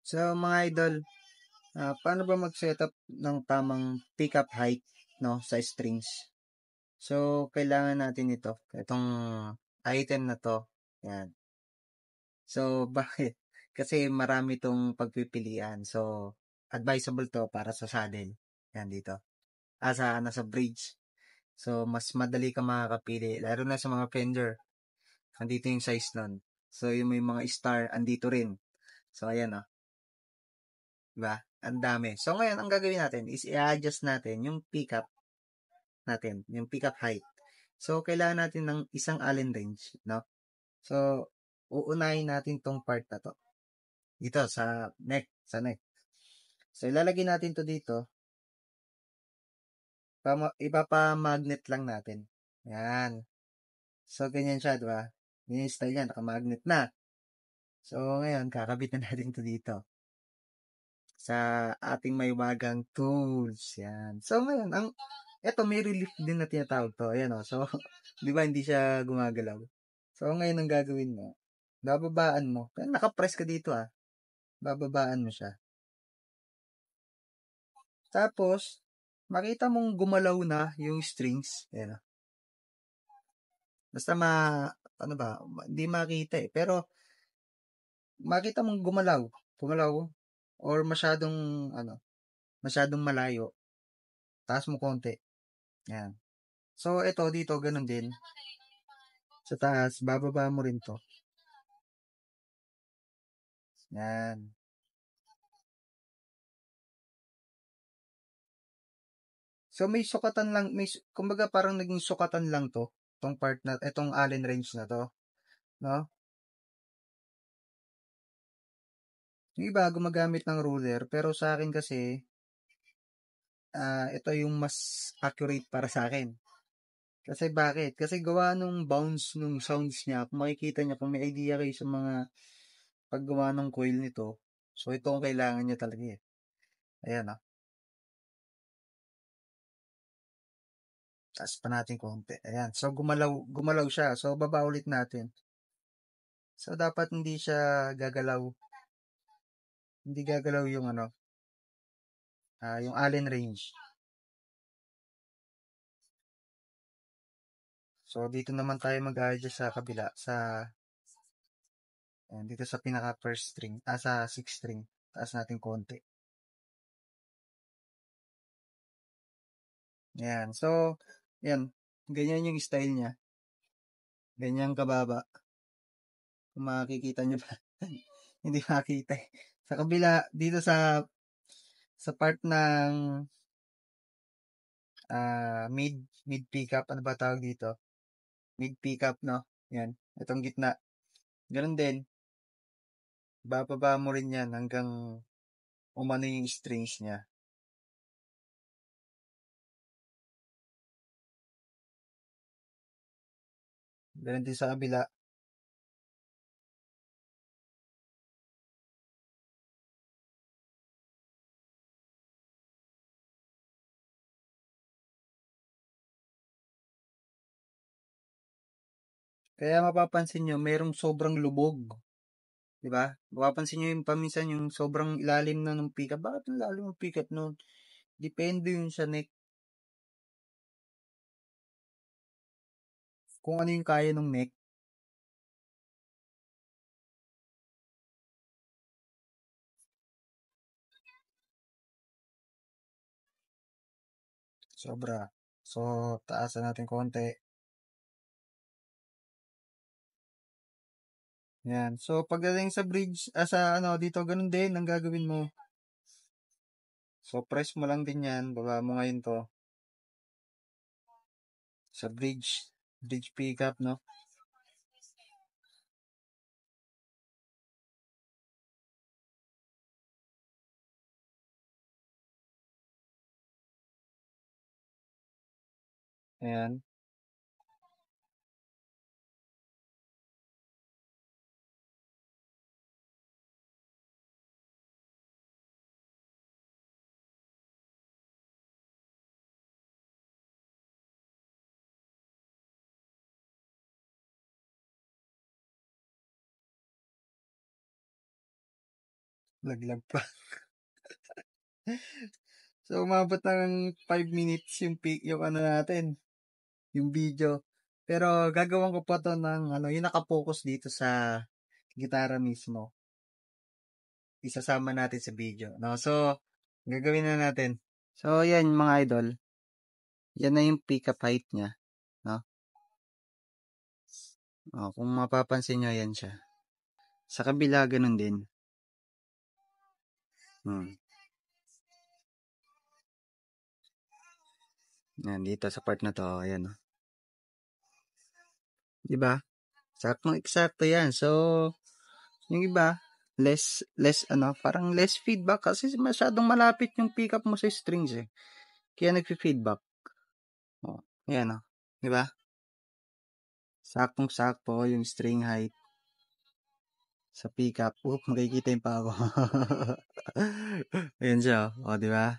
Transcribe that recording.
So mga idol, paano ba mag-setup ng tamang pickup height no sa strings? So kailangan natin itong item na to. Yan. So bakit? Kasi marami itong pagpipilian. So advisable to para sa saddle. Yan dito. Nasa bridge. So mas madali ka makakapili lalo na sa mga fender. Andito yung size nun. So yung may mga star andito rin. So ayan oh. Diba? Ang dami. So ngayon, ang gagawin natin is i-adjust natin yung pickup natin, yung pickup height. So, kailangan natin ng isang Allen wrench, no? So, uunahin natin tong part na to. Dito, sa neck. So, ilalagay natin to dito. Ipapa-magnet lang natin. Yan. So, ganyan siya, diba? Ganyan yung style yan, naka-magnet na. So, ngayon, kakabit na natin to dito sa ating maywagang tools. Yan. So, ngayon, eto may relief din na tinatawag to. Ayan o. So, di ba hindi siya gumagalaw? So, ngayon ang gagawin mo, bababaan mo. Kaya nakapress ka dito bababaan mo siya. Tapos, makita mong gumalaw na yung strings. Ayan o. Basta ano ba, hindi makita Pero, makita mong gumalaw. Gumalaw. Or masyadong malayo. Taas mo konti. Yan. So, ito dito, ganun din. Sa taas, bababa mo rin to. Yan. So, may sukatan lang, kumbaga parang naging sukatan lang to, itong Allen wrench na to, no? Yung iba, gumagamit ng ruler, pero sa akin kasi, ito yung mas accurate para sa akin. Kasi bakit? Kasi gawa nung bounce nung sounds niya, kung makikita niya, kung may idea kayo sa mga paggawa ng coil nito, so ito ang kailangan niya talaga Ayan Taas pa natin konti. Ayan. So, gumalaw siya. So, baba ulit natin. So, dapat hindi siya gagalaw. Hindi gagalaw yung yung Allen range. So, dito naman tayo mag-adjust sa kabila. Dito sa pinaka first string. Sa sixth string. Taas natin konti. Ayan. So, yan. Ganyan yung style niya. Ganyan kababa. Kung makikita nyo ba. Hindi makita Sa kabila, dito sa part ng mid pickup, ano ba tawag dito? Mid pickup, no? Yan. Itong gitna. Ganun din. Bababa mo rin yan hanggang umano yung strings niya. Ganun din sa kabila. Kaya mapapansin nyo, merong sobrang lubog. Di ba? Mapapansin nyo yung paminsan yung sobrang ilalim na ng pickup. Bakit ang lalim ng pickup nun? Depende yun sa neck. Kung ano yung kaya ng neck. Sobra. So, taasan natin konti. Yan. So, pagdating sa bridge, dito, ganun din ang gagawin mo. So, press mo lang din yan. Baba mo ngayon to. Sa bridge pickup, no? Ayan. Laglag pa. So, umabot ng 5 minutes yung ano natin, yung video. Pero gagawin ko pa to ng ano, yung nakapokus dito sa gitara mismo. Isasama natin sa video. No? So, gagawin na natin. So, yan mga idol. Yan na yung pickup height niya. No? Kung mapapansin nyo, yan siya. Sa kabila, ganun din. Yan, dito sa part na to. Ayan. Diba? Saktong eksakto yan. So, yung iba, parang less feedback kasi masyadong malapit yung pickup mo sa strings eh. Kaya nagfi-feedback. Ayan. Diba? Saktong-sakto yung string height sa pickup. Makikita yung pa ako. Ayan siya. Diba?